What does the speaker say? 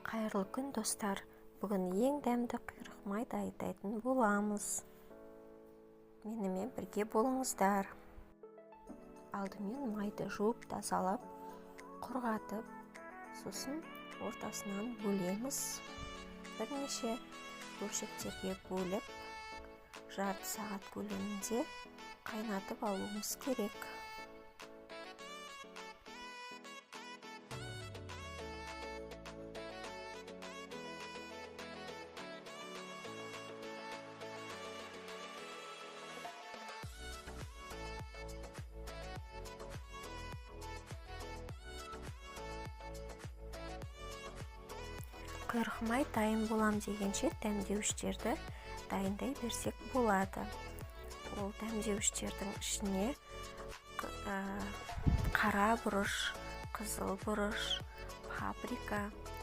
Қайырлы күн достар, бүгін ең дәмді құйрық май дайындайтын боламыз. Менімен бірге болыңыздар. Алдымен майды жуып тазалап, құрғатып, сосын ортасынан бөлеміз. Бірнеше бөлшектерге бөліп, жарты сағат көлемінде қайнатып алуымыз керек. Құйрық май дайын болам дегенше дәмдеуіштерді дайындай берсек болады. Ол дәмдеуіштердің ішіне қара бұрыш, қызыл бұрыш, паприка,